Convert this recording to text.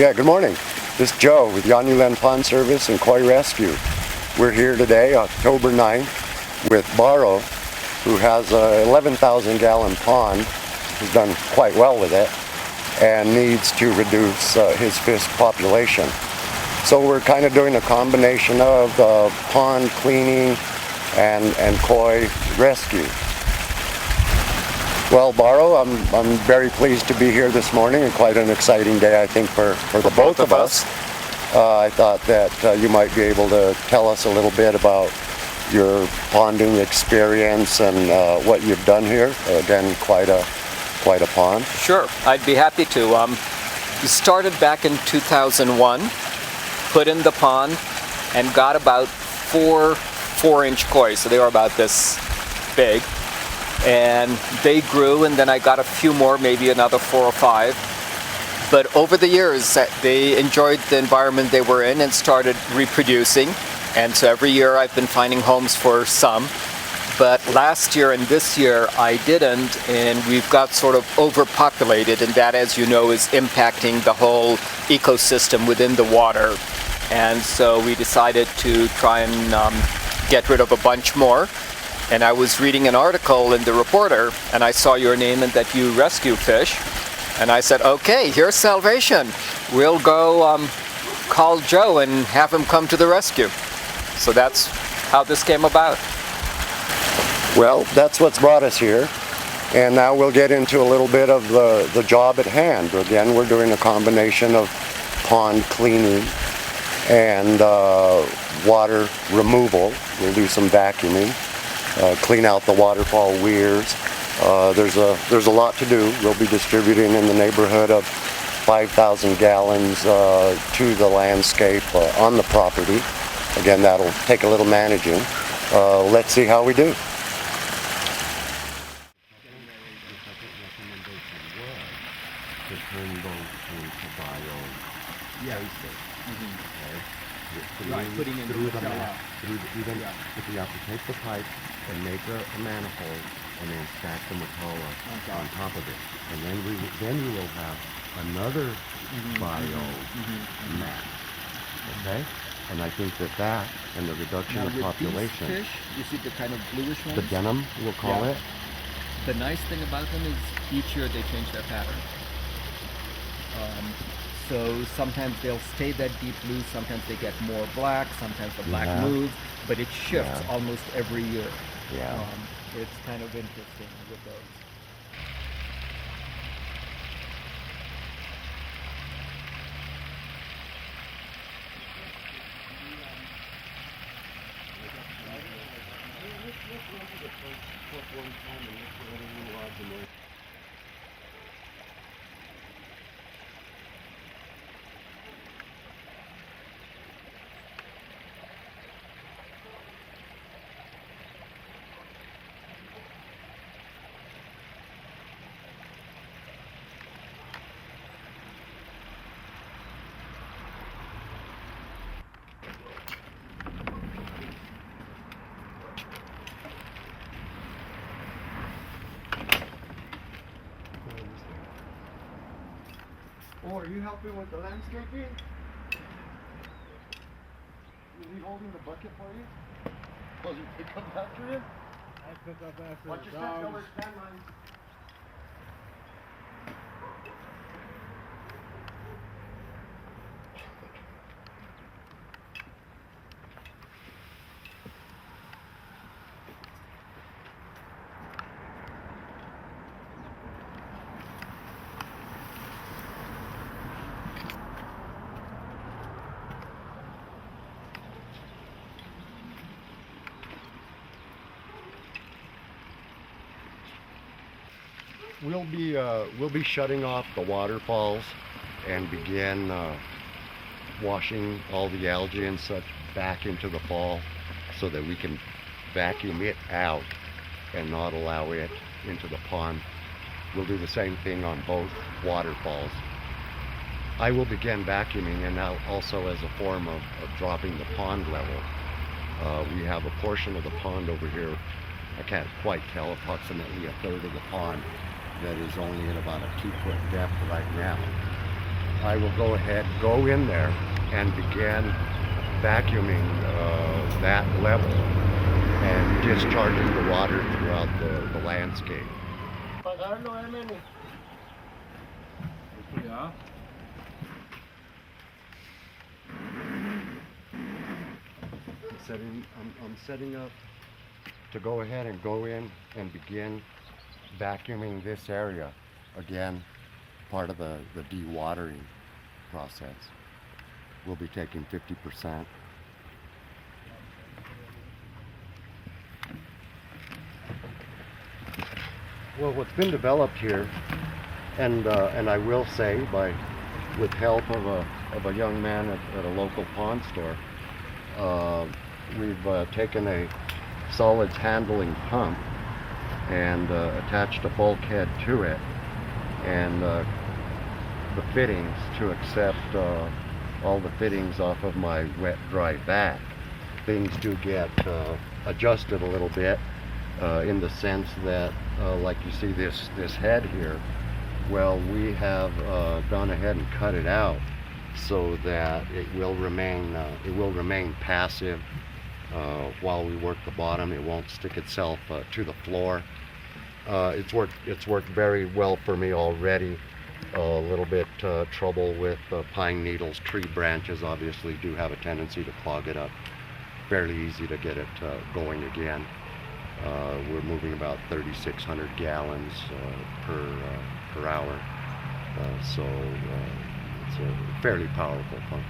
Yeah, good morning. This is Joe with Yanulan Pond Service and Koi Rescue. We're here today, October 9th, with Baro, who has a 11,000 gallon pond. He's done quite well with it and needs to reduce his fish population. So we're kind of doing a combination of pond cleaning and koi rescue. Well, Baro, I'm very pleased to be here this morning, and quite an exciting day, I think, for the both of us. I thought that you might be able to tell us a little bit about your ponding experience and what you've done here. Again, quite a pond. Sure, I'd be happy to. We started back in 2001, put in the pond, and got about four 4-inch koi, so they were about this big. And they grew, and then I got a few more, maybe another 4 or 5. But over the years, they enjoyed the environment they were in and started reproducing. And so every year I've been finding homes for some. But last year and this year I didn't, and we've got sort of overpopulated, and that, as you know, is impacting the whole ecosystem within the water. And so we decided to try and get rid of a bunch more. And I was reading an article in the Reporter, and I saw your name and that you rescue fish. And I said, okay, here's salvation. We'll go call Joe and have him come to the rescue. So that's how this came about. Well, that's what's brought us here. And now we'll get into a little bit of the job at hand. Again, we're doing a combination of pond cleaning and water removal. We'll do some vacuuming. Clean out the waterfall weirs. There's a lot to do. We'll be distributing in the neighborhood of 5,000 gallons to the landscape on the property. Again, that'll take a little managing. Let's see how we do. Right, putting in Even if you have to take the pipe and make a manifold and then stack the Matola on top of it, and then you will have another bio mat. Okay, and I think that and the reduction now of population. These fish, you see the kind of bluish ones. The denim, we'll call it. The nice thing about them is each year they change their pattern. So sometimes they'll stay that deep blue, sometimes they get more black, sometimes the black moves, but it shifts almost every year. Yeah. It's kind of interesting with those. Oh, are you helping with the landscaping? Is he holding the bucket for you? Does he pick up after you? I pick up after Watch the your step, dogs. Miller, stand line. We'll be shutting off the waterfalls and begin washing all the algae and such back into the fall so that we can vacuum it out and not allow it into the pond. We'll do the same thing on both waterfalls. I will begin vacuuming, and also as a form of dropping the pond level. We have a portion of the pond over here, I can't quite tell, approximately a third of the pond, that is only at about a 2-foot depth right now. I will go ahead, go in there and begin vacuuming that level and discharging the water throughout the landscape. Yeah. I'm setting up to go ahead and go in and begin vacuuming this area. Again, part of the dewatering process. We'll be taking 50%. Well, what's been developed here, and I will say, with help of a young man at a local pond store, we've taken a solids handling pump and attached a bulkhead to it, and the fittings to accept all the fittings off of my wet dry vac. Things do get adjusted a little bit in the sense that like you see this head here, well, we have gone ahead and cut it out so that it will remain passive while we work the bottom. It won't stick itself to the floor. It's worked very well for me already. A little bit trouble with pine needles. Tree branches obviously do have a tendency to clog it up. Fairly easy to get it going again. We're moving about 3,600 gallons per hour, so it's a fairly powerful pump.